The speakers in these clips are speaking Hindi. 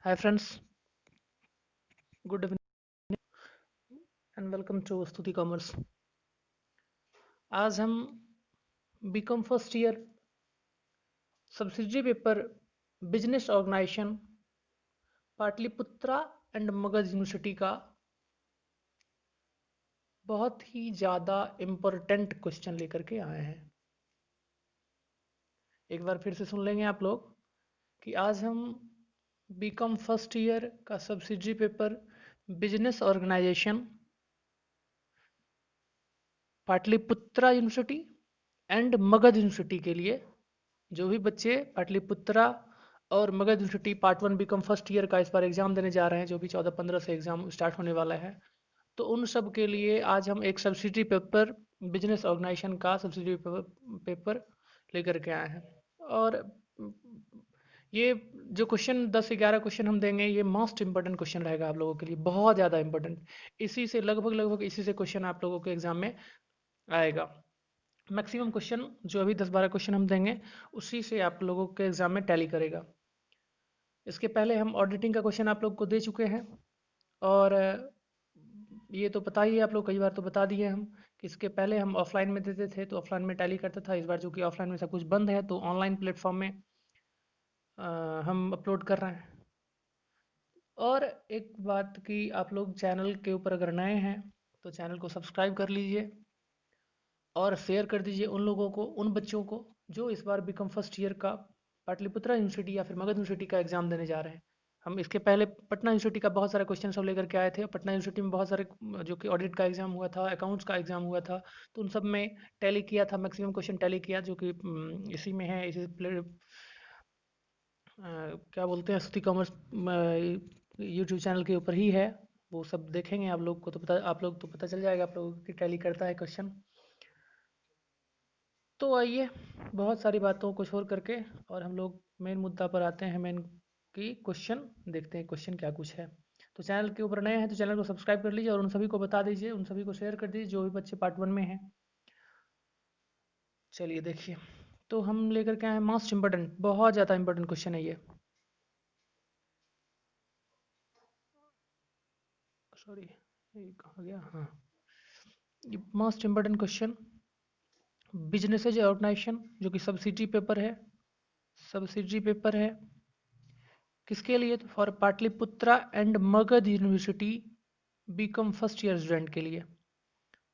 Hi friends, good evening and welcome to Stuti commerce. आज हम BCom first year subsidiary paper business organisation Patliputra and Magadh university का बहुत ही ज़्यादा इम्पोर्टेंट क्वेश्चन लेकर के आए हैं। एक बार फिर से सुन लेंगे आप लोग कि आज हम बीकॉम फर्स्ट ईयर का subsidiary paper business organisation Patliputra university and Magadh university के लिए जो भी बच्चे पाटलिपुत्रा और Magadh university part 1 BCom first year का इस बार एग्जाम देने जा रहे हैं, जो भी 14-15 से एग्जाम स्टार्ट होने वाला है, तो उन सब के लिए आज हम एक सब्सिडी पेपर बिजनेस ऑर्गेनाइजेशन का सब्सिडी पेपर लेकर के आए हैं। और ये जो क्वेश्चन 10-11 क्वेश्चन हम देंगे, ये मोस्ट इंपॉर्टेंट क्वेश्चन रहेगा आप लोगों के लिए, बहुत ज़्यादा इंपॉर्टेंट। इसी से लगभग इसी से क्वेश्चन आप लोगों के एग्जाम में आएगा। मैक्सिमम क्वेश्चन जो अभी 10-12 क्वेश्चन हम देंगे उसी से आप लोगों के एग्जाम में टैली करेगा। इसके पहले हम ऑडिटिंग का क्वेश्चन आप लोग को दे चुके हैं और ये तो पता ही है, आप लोग कई बार तो बता दिए हम कि इसके पहले हम ऑफलाइन में देते थे तो ऑफलाइन में टैली करता था। इस बार जो कि ऑफलाइन में सब कुछ बंद है तो ऑनलाइन प्लेटफॉर्म में हम अपलोड कर रहे हैं। और एक बात कि आप लोग चैनल के ऊपर अगर नए हैं तो चैनल को सब्सक्राइब कर लीजिए और शेयर कर दीजिए उन लोगों को, उन बच्चों को जो इस बार बीकॉम फर्स्ट ईयर का पाटलिपुत्रा यूनिवर्सिटी या फिर मगध यूनिवर्सिटी का एग्जाम देने जा रहे हैं। हम इसके पहले पटना यूनिवर्सिटी का बहुत सारे क्वेश्चन सब लेकर के आए थे। पटना यूनिवर्सिटी में बहुत सारे जो कि ऑडिट का एग्जाम हुआ था, अकाउंट्स का एग्जाम हुआ था, तो उन सब में टैली किया था, मैक्सिमम क्वेश्चन टैली किया, जो कि इसी में है, इसी क्या बोलते हैं, स्तुति कॉमर्स यूट्यूब चैनल के ऊपर ही है। वो सब देखेंगे आप लोग को तो पता, आप लोग तो पता चल जाएगा आप लोगों की टैली करता है क्वेश्चन। तो आइए बहुत सारी बातों को छोड़ करके और हम लोग मेन मुद्दा पर आते हैं। मेन की क्वेश्चन देखते हैं, क्वेश्चन क्या कुछ है। तो चैनल के ऊपर नए हैं तो चैनल को सब्सक्राइब कर लीजिए और उन सभी को बता दीजिए, उन सभी को शेयर कर दीजिए जो भी बच्चे पार्ट 1 में हैं। चलिए देखिए, तो हम लेकर के आए हैं मोस्ट इम्पोर्टेंट, बहुत ज़्यादा इंपॉर्टेंट क्वेश्चन है ये। सॉरी, ये कहाँ गया, हाँ, ये most important question businesses organisation जो कि सब्सिडी पेपर है, सब्सिडी पेपर है किसके लिए, तो for Patliputra and Magadh university BCom first year student के लिए।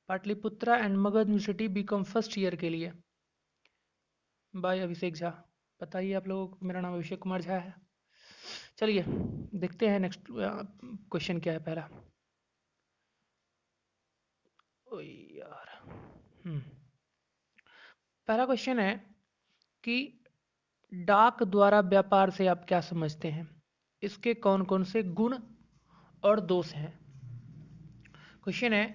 Patliputra and Magadh university BCom first year के लिए बाय अभिषेक झा। बताइए आप लोगों को, मेरा नाम अभिषेक कुमार झा है। चलिए देखते हैं नेक्स्ट क्वेश्चन क्या है पहला। ओ यार, पहला क्वेश्चन है कि डाक द्वारा व्यापार से आप क्या समझते हैं, इसके कौन कौन से गुण और दोष हैं। क्वेश्चन है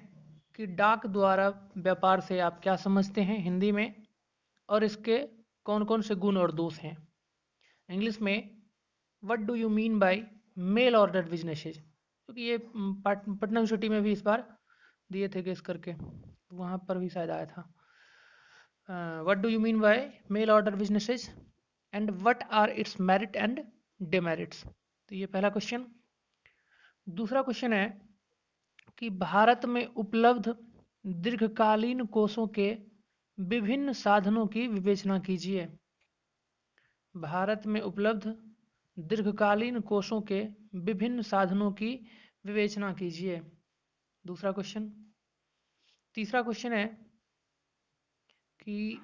कि डाक द्वारा व्यापार से आप क्या समझते हैं हिंदी में, और इसके कौन कौन से गुण और दोष हैं। इंग्लिश में what do you mean by mail order businesses, क्योंकि ये पटना यूनिवर्सिटी में भी इस बार दिए थे गेस करके, वहाँ पर भी शायद आया था। What do you mean by mail order businesses and what are its merit and demerits. तो ये पहला क्वेश्चन। दूसरा क्वेश्चन है कि भारत में उपलब्ध दीर्घकालीन कोषों के विभिन्न साधनों की विवेचना कीजिए। भारत में उपलब्ध दीर्घकालीन कोषों के विभिन्न साधनों की विवेचना कीजिए, दूसरा क्वेश्चन। तीसरा क्वेश्चन है कि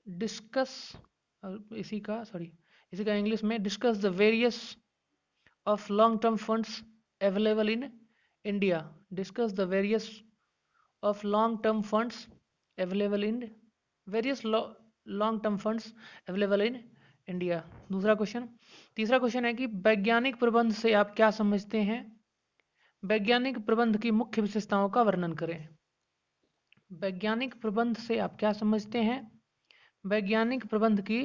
डिस्कस, इसी का इंग्लिश में discuss the various of long term funds available in India. Discuss the various of long term funds available in various long term funds available in India, दूसरा क्वेश्चन। तीसरा क्वेश्चन है कि वैज्ञानिक प्रबंध से आप क्या समझते हैं, वैज्ञानिक प्रबंध की मुख्य विशेषताओं का वर्णन करें। वैज्ञानिक प्रबंध से आप क्या समझते हैं, वैज्ञानिक प्रबंध की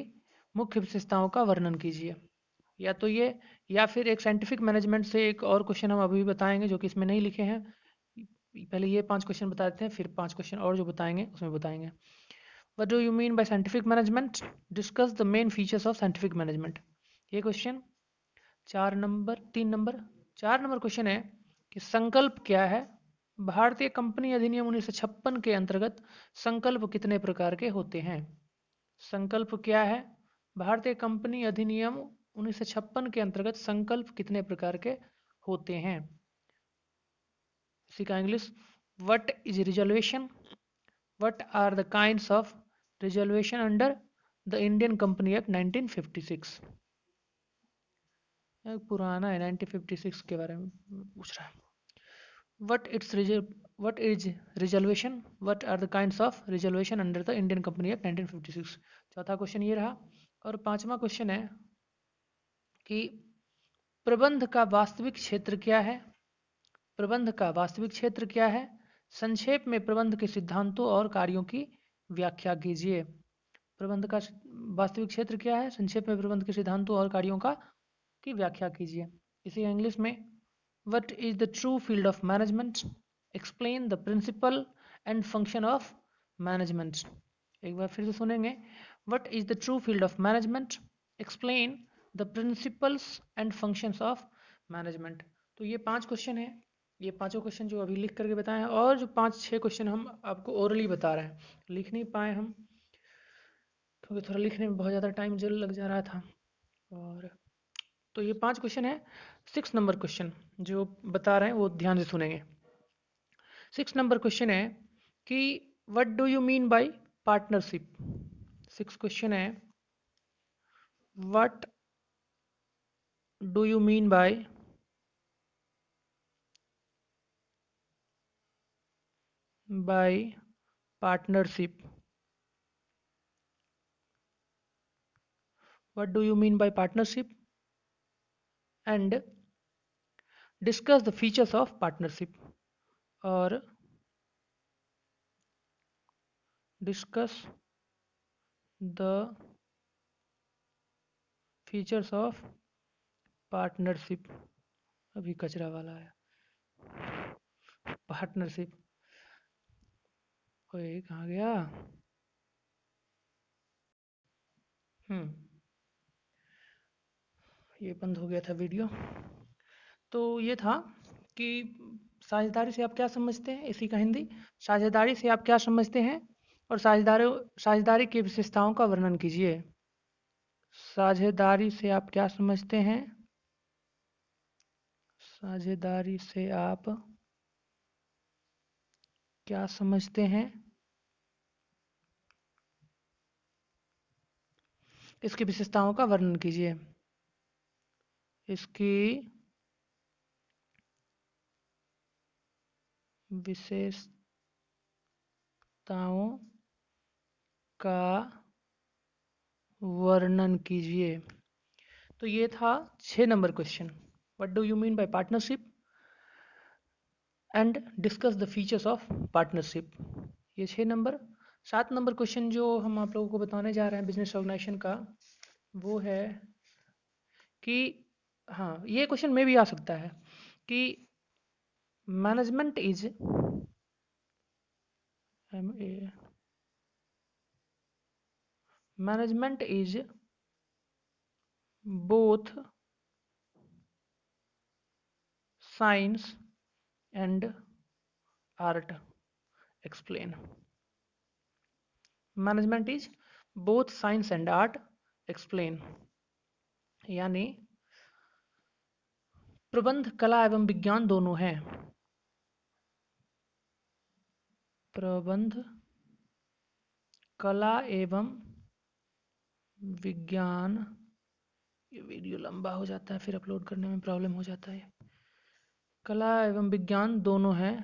मुख्य विशेषताओं का वर्णन कीजिए। या तो ये, या फिर एक साइंटिफिक मैनेजमेंट से एक और क्वेश्चन हम अभी बताएंगे जो कि इसमें नहीं लिखे हैं। पहले ये 5 क्वेश्चन बता देते हैं, फिर 5 क्वेश्चन और जो बताएंगे उसमें बताएंगे। What do you mean by scientific management? Discuss the main features of scientific management. ये क्वेश्चन। 4 नंबर क्वेश्चन है कि संकल्प क्या है। भारतीय कंपनी अधिनियम 1956 के अंतर्गत संकल्प कितने प्रकार के होते हैं। संकल्प क्या है। भारतीय कंपनी अधिनियम 1956 के अंतर्गत संकल्प कितने प्रकार के होते हैं। इसी का English, what is reservation, what are the kinds of reservation under the Indian company act 1956। पुराना है, 1956 के बारे में पूछ रहा है। What is reservation? What are the kinds of reservation under the Indian Company Act 1956? चौथा क्वेश्चन ये रहा। और पांचवा क्वेश्चन है कि प्रबंध का वास्तविक क्षेत्र क्या है। प्रबंध का वास्तविक क्षेत्र क्या है। संक्षेप में प्रबंध के सिद्धांतों और कार्यों की व्याख्या कीजिए। प्रबंध का वास्तविक क्षेत्र क्या है। संक्षेप में प्रबंध के सिद्धांतों और कार्यों की व्याख्या कीजिए। इसी इंग्लिश में, What is the true field of management? Explain the principle and function of management. एक बार फिर से सुनेंगे। What is the true field of management? Explain the principles and functions of management. तो ये 5 क्वेश्चन है। ये पांचों क्वेश्चन जो अभी लिख करके बताए हैं, और जो 5-6 क्वेश्चन हम आपको ओरली बता रहे हैं, लिख नहीं पाए हम क्योंकि थोड़ा लिखने में बहुत ज़्यादा टाइम जो लग जा रहा था। और तो ये 5 क्वेश्चन है। 6 नंबर क्वेश्चन जो बता रहे हैं वो ध्यान से सुनेंगे। 6 नंबर क्वेश्चन है कि what do you mean by partnership. 6 question है, what do you mean by partnership. What do you mean by partnership and discuss the features of partnership. और discuss the features of partnership. अभी कचरा वाला है पार्टनरशिप। ओए कहाँ गया। ये बंद हो गया था वीडियो। तो ये था कि साझेदारी से आप क्या समझते हैं। इसी का हिंदी, साझेदारी से आप क्या समझते हैं और साझेदारी की विशेषताओं का वर्णन कीजिए। साझेदारी से आप क्या समझते हैं। साझेदारी से आप क्या समझते हैं, इसकी विशेषताओं का वर्णन कीजिए। इसकी विशेषताओं का वर्णन कीजिए। तो ये था 6 number question, what do you mean by partnership and discuss the features of partnership. ये 6 नंबर। 7 नंबर क्वेश्चन जो हम आप लोगों को बताने जा रहे हैं बिजनेस ऑर्गेनाइजेशन का, वो है कि हाँ, ये क्वेश्चन में भी आ सकता है कि management is management is both science and art. Explain. Management is both science and art. Explain. यानी प्रबंध कला एवं विज्ञान दोनों है। प्रबंध कला एवं विज्ञान। ये वीडियो लंबा हो जाता है, फिर अपलोड करने में प्रॉब्लम हो जाता है। कला एवं विज्ञान दोनों हैं।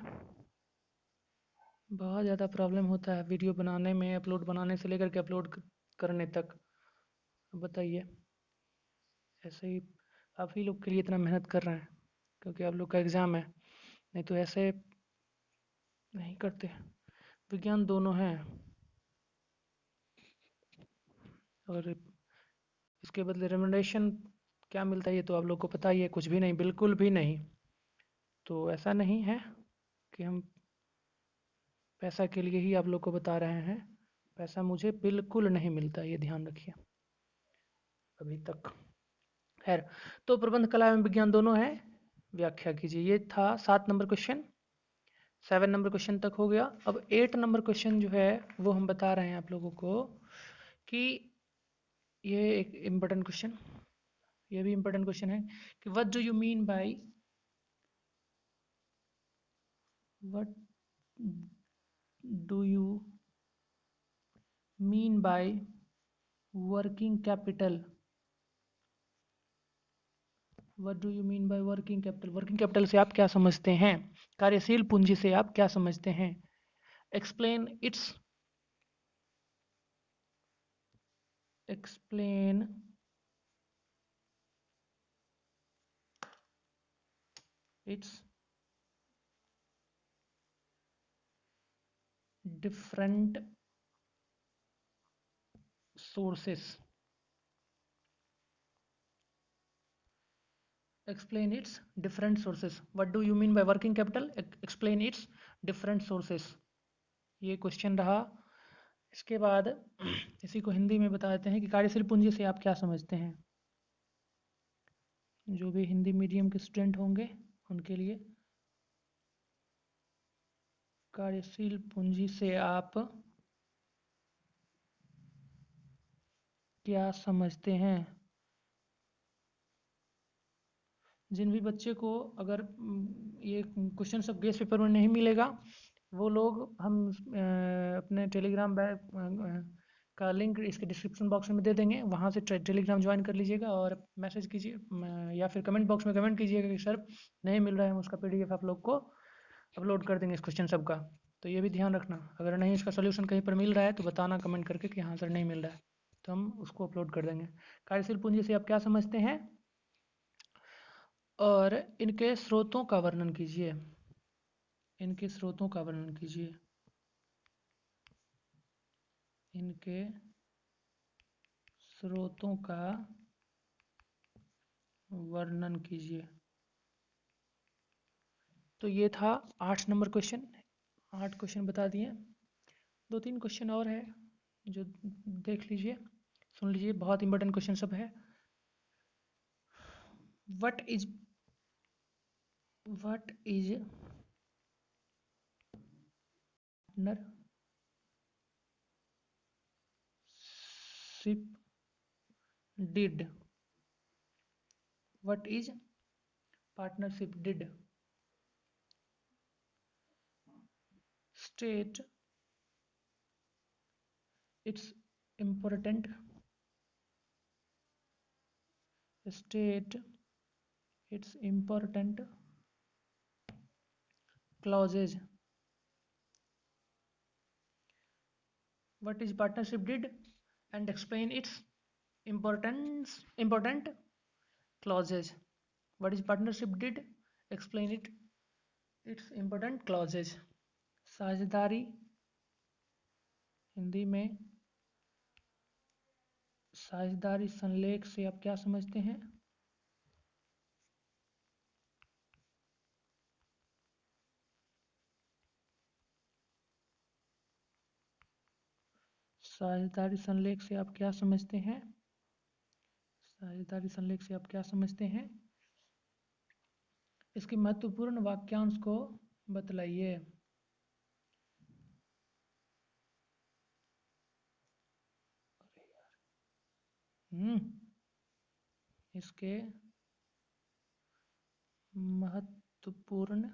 बहुत ज़्यादा प्रॉब्लम होता है वीडियो बनाने में, अपलोड बनाने से लेकर के अपलोड करने तक। बताइए, ऐसे ही आप ही लोग के लिए इतना मेहनत कर रहे हैं क्योंकि आप लोग का एग्ज़ाम है, नहीं तो ऐसे नहीं करते। विज्ञान दोनों हैं और इसके बदले रेमुनरेशन क्या मिलता है ये तो आप लोग को पता ही है। कुछ भी नहीं, बिल्कुल भी नहीं। तो ऐसा नहीं है कि हम पैसा के लिए ही आप लोग को बता रहे हैं। पैसा मुझे बिल्कुल नहीं मिलता, ये ध्यान रखिए अभी तक। खैर, तो प्रबंध कला एवं विज्ञान दोनों है, व्याख्या कीजिए। ये था 7 नंबर क्वेश्चन। 7 नंबर क्वेश्चन तक हो गया। अब 8 नंबर क्वेश्चन जो है वो हम बता रहे हैं आप लोगों को कि ये एक इम्पोर्टेंट क्वेश्चन, ये भी इम्पोर्टेंट क्वेश्चन है कि what do you mean bye, what do you mean by working capital, what do you mean by working capital, working capital से आप क्या समझते हैं, कार्यशील पूंजी से आप क्या समझते हैं, explain it's, explain it's different sources, explain its different sources, what do you mean by working capital, explain its different sources, ये क्वेश्चन रहा। इसके बाद इसी को हिंदी में बता देते हैं कि कार्यशील पूंजी से आप क्या समझते हैं। जो भी हिंदी मीडियम के स्टूडेंट होंगे उनके लिए, कार्यशील पूंजी से आप क्या समझते हैं। जिन भी बच्चे को अगर ये क्वेश्चन सब गेस्ट पेपर में नहीं मिलेगा, वो लोग हम अपने टेलीग्राम का लिंक इसके डिस्क्रिप्शन बॉक्स में दे देंगे, वहाँ से टेलीग्राम ज्वाइन कर लीजिएगा और मैसेज कीजिए या फिर कमेंट बॉक्स में कमेंट कीजिएगा कि सर नहीं मिल रहा है, हम उसका पीडीएफ आप लोग को अपलोड कर देंगे इस क्वेश्चन सब का। तो ये भी ध्यान रखना, अगर नहीं इसका सोल्यूशन कहीं पर मिल रहा है तो बताना कमेंट करके कि हाँ सर नहीं मिल रहा है, तो हम उसको अपलोड कर देंगे। कार्यशील पूंजी से आप क्या समझते हैं और इनके स्रोतों का वर्णन कीजिए, इनके स्रोतों का वर्णन कीजिए, इनके स्रोतों का वर्णन कीजिए। तो ये था 8 नंबर क्वेश्चन, 8 क्वेश्चन बता दिए। 2-3 क्वेश्चन और है जो देख लीजिए, सुन लीजिए, बहुत इंपॉर्टेंट क्वेश्चन सब है। What is partnership did, what is partnership did, state its important, state its important clauses, what is partnership did and explain its important clauses, what is partnership did, explain its important clauses। साझेदारी हिंदी में, साझेदारी संलेख से आप क्या समझते हैं, साझेदारी संलेख से आप क्या समझते हैं, साझेदारी संलेख से आप क्या समझते हैं, इसकी महत्वपूर्ण वाक्यांश को बतलाइए। इसके महत्वपूर्ण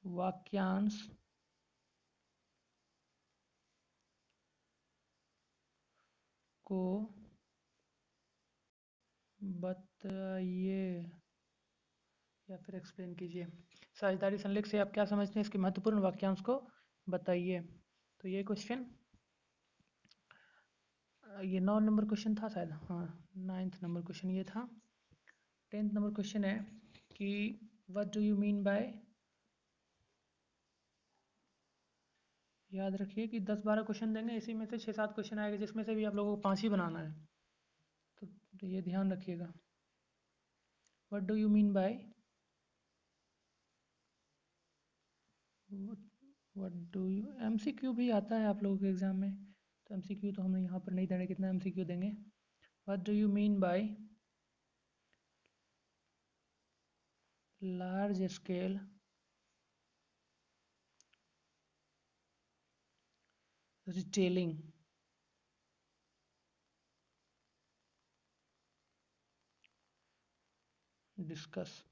वाक्यांश को बताइए या फिर एक्सप्लेन कीजिए। साझेदारी संलेख से आप क्या समझते हैं, इसके महत्वपूर्ण वाक्यांश को बताइए। तो ये क्वेश्चन, ये 9 नंबर क्वेश्चन था शायद, हाँ 9th नंबर क्वेश्चन ये था। 10th नंबर क्वेश्चन है कि what do you mean bye, याद रखिए कि 10-12 क्वेश्चन देंगे, इसी में से 6-7 क्वेश्चन आएगा जिसमें से भी आप लोगों को 5 ही बनाना है, तो ये ध्यान रखिएगा। What do you mean bye, what do you, MCQ भी आता है आप लोगों के एग्जाम में, तो एमसीक्यू तो हम यहाँ पर नहीं देंगे, कितना एमसीक्यू देंगे। What do you mean by large scale retailing discuss.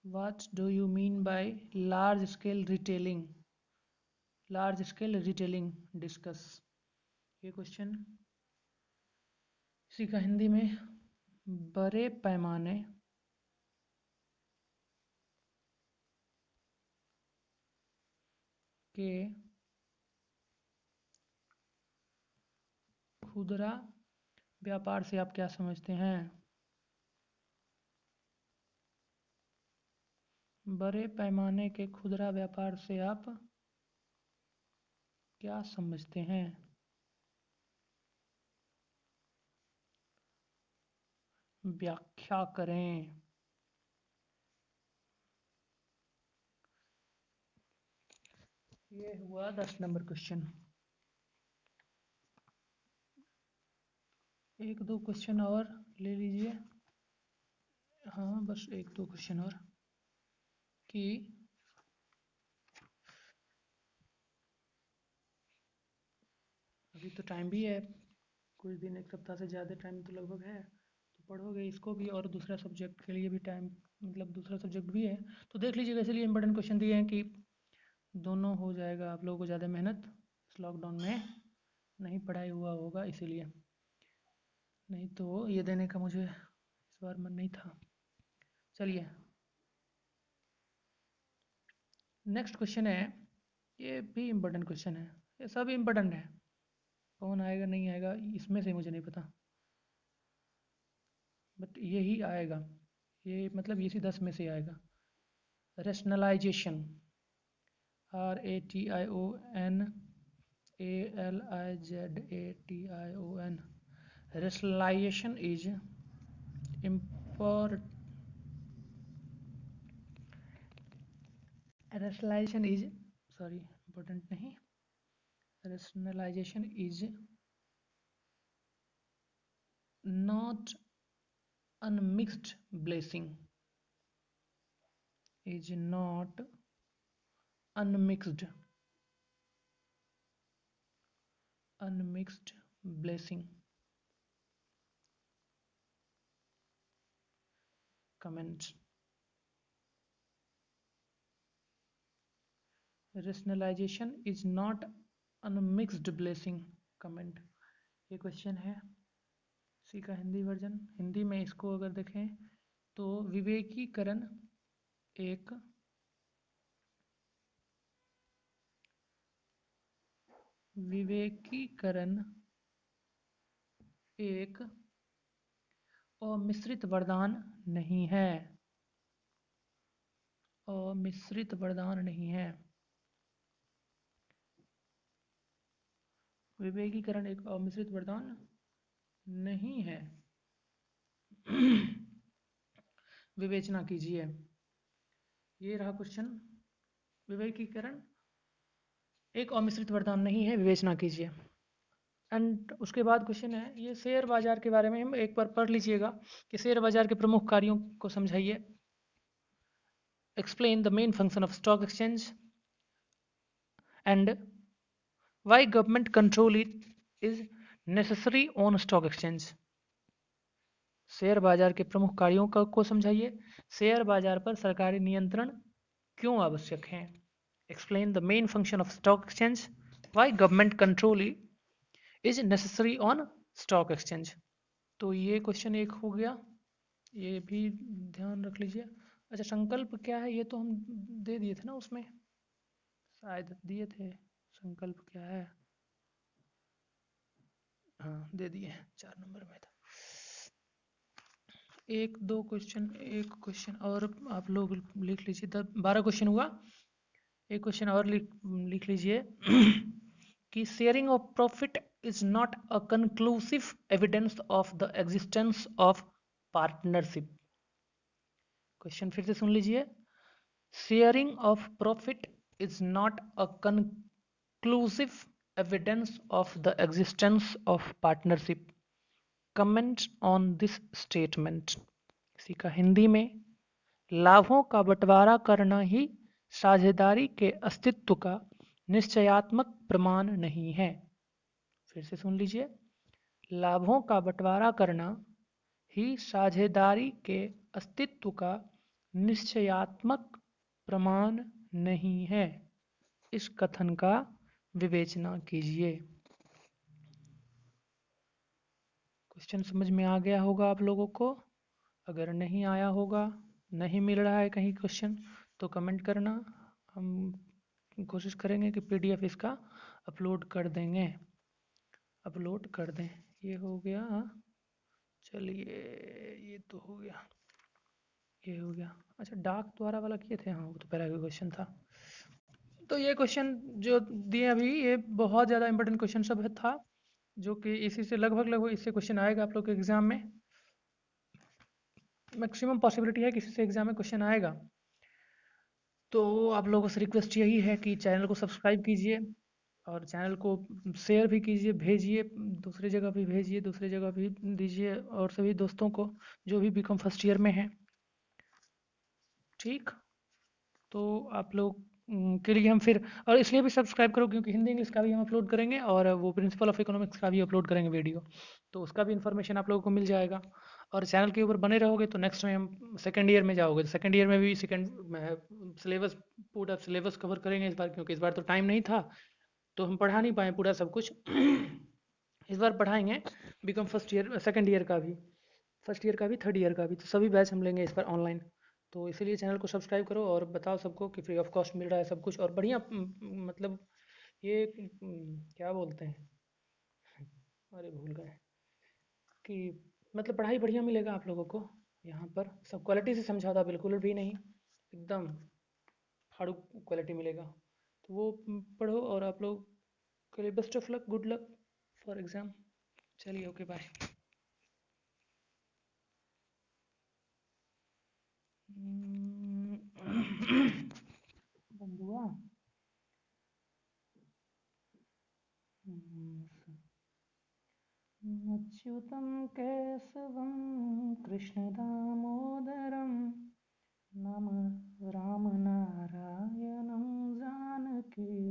What do you mean by large scale retailing? Large scale retailing discuss, ये क्वेश्चन इसी का हिंदी में बड़े पैमाने के खुदरा व्यापार से आप क्या समझते हैं? बड़े पैमाने के खुदरा व्यापार से आप क्या समझते हैं? व्याख्या करें। ये हुआ 10 नंबर क्वेश्चन। एक दो क्वेश्चन और ले लीजिए। हाँ बस एक दो क्वेश्चन और कि अभी तो टाइम भी है, कुछ दिन, एक सप्ताह से ज़्यादा टाइम तो लगभग है, तो पढ़ोगे इसको भी और दूसरा सब्जेक्ट के लिए भी टाइम, मतलब दूसरा सब्जेक्ट भी है तो देख लीजिएगा। इसलिए इंपॉर्टेंट क्वेश्चन दिए हैं कि दोनों हो जाएगा आप लोगों को ज़्यादा मेहनत इस लॉकडाउन में नहीं पढ़ाई हुआ होगा इसीलिए, नहीं तो ये देने का मुझे इस बार मन नहीं था। चलिए नेक्स्ट क्वेश्चन है, ये भी इम्पोर्टेंट क्वेश्चन है, ये सब इम्पोर्टेंट है, कौन आएगा नहीं आएगा इसमें से मुझे नहीं पता, बट यही आएगा, ये मतलब इसी 10 में से आएगा। Rationalisation, RATIONALIZATION, rationalization is import rationalization is sorry important नहीं, rationalization is not unmixed blessing, is not unmixed blessing. Comments. Rationalization is not unmixed blessing. Comment. ये क्वेश्चन है, इसी का हिंदी वर्जन, हिंदी में इसको अगर देखें तो विवेकीकरण एक अमिश्रित वरदान नहीं है, अमिश्रित वरदान नहीं है। विवेकीकरण एक अमिश्रित वरदान नहीं है। विवेचना कीजिए, ये रहा क्वेश्चन, विवेकीकरण एक अमिश्रित वरदान नहीं है, विवेचना कीजिए। एंड उसके बाद क्वेश्चन है, ये शेयर बाजार के बारे में हम एक बार पढ़ लीजिएगा कि शेयर बाजार के प्रमुख कार्यों को समझाइए। Explain the main function of stock exchange and why government control it is necessary on stock exchange. Share बाजार के प्रमुख कार्यों को समझाइए, शेयर बाजार पर सरकारी नियंत्रण क्यों आवश्यक है। Explain the main function of stock exchange, why government control is necessary on stock exchange. तो ये क्वेश्चन एक हो गया, ये भी ध्यान रख लीजिए। अच्छा संकल्प क्या है, ये तो हम दे दिए थे ना उसमें, शायद दिए थे, संकल्प क्या है, हाँ दे दिए, 4 नंबर में था। एक दो क्वेश्चन, एक क्वेश्चन और आप लोग लिख लीजिए, 12 क्वेश्चन हुआ, एक क्वेश्चन और लिख लीजिए कि sharing of profit is not a conclusive evidence of the existence of partnership. Question फिर से सुन लीजिए, sharing of profit is not a conclusive evidence of the existence of partnership. Comment on this statement. इसी का हिंदी में, लाभों का बंटवारा करना ही साझेदारी के अस्तित्व का निश्चयात्मक प्रमाण नहीं है। फिर से सुन लीजिए, लाभों का बंटवारा करना ही साझेदारी के अस्तित्व का निश्चयात्मक प्रमाण नहीं है। इस कथन का विवेचना कीजिए। क्वेश्चन समझ में आ गया होगा आप लोगों को। अगर नहीं आया होगा, नहीं मिल रहा है कहीं क्वेश्चन, तो कमेंट करना, हम कोशिश करेंगे कि पीडीएफ इसका अपलोड कर देंगे, अपलोड कर दें। ये हो गया, चलिए ये तो हो गया, ये हो गया। अच्छा, डाक द्वारा वाला किए थे, हाँ वो तो पहला क्वेश्चन था। तो ये क्वेश्चन जो दिए अभी, ये बहुत ज़्यादा इंपॉर्टेंट क्वेश्चन सब था, जो कि इसी से लगभग इससे क्वेश्चन आएगा आप लोग के एग्जाम में। मैक्सिमम पॉसिबिलिटी है किसी से एग्जाम में क्वेश्चन आएगा। तो आप लोगों से रिक्वेस्ट यही है कि चैनल को सब्सक्राइब कीजिए और चैनल को शेयर भी कीजिए, भेजिए, दूसरी जगह भी भेजिए, दूसरी जगह भी दीजिए, और सभी दोस्तों को जो भी बीकॉम फर्स्ट ईयर में हैं। ठीक, तो आप लोग के लिए हम फिर, और इसलिए भी सब्सक्राइब करो क्योंकि हिंदी इंग्लिश का भी हम अपलोड करेंगे और वो प्रिंसिपल ऑफ इकोनॉमिक्स का भी अपलोड करेंगे वीडियो, तो उसका भी इन्फॉर्मेशन आप लोगों को मिल जाएगा। और चैनल के ऊपर बने रहोगे तो नेक्स्ट में हम सेकेंड ईयर में जाओगे, तो सेकेंड ईयर में भी सेकेंड सिलेबस, पूरा सिलेबस कवर करेंगे इस बार, क्योंकि इस बार तो टाइम नहीं था तो हम पढ़ा नहीं पाए पूरा सब कुछ। इस बार पढ़ाएंगे BCom first year, second year का भी, फर्स्ट ईयर का भी, थर्ड ईयर का भी, तो सभी बैच हम लेंगे इस बार ऑनलाइन। तो इसीलिए चैनल को सब्सक्राइब करो और बताओ सबको कि फ्री ऑफ कॉस्ट मिल रहा है सब कुछ, और बढ़िया मतलब ये क्या बोलते हैं, अरे भूल गए, कि मतलब पढ़ाई बढ़िया मिलेगा आप लोगों को यहाँ पर, सब क्वालिटी से समझाता, बिल्कुल भी नहीं एकदम फाड़ू क्वालिटी मिलेगा। तो वो पढ़ो, और आप लोग के लिए best of luck, good luck for exam. चलिए, ओके बाय। बंद हुआ। अच्युतं केशवं कृष्णदामोदरं नमः रामनारायणं जानकीवल्लभम्।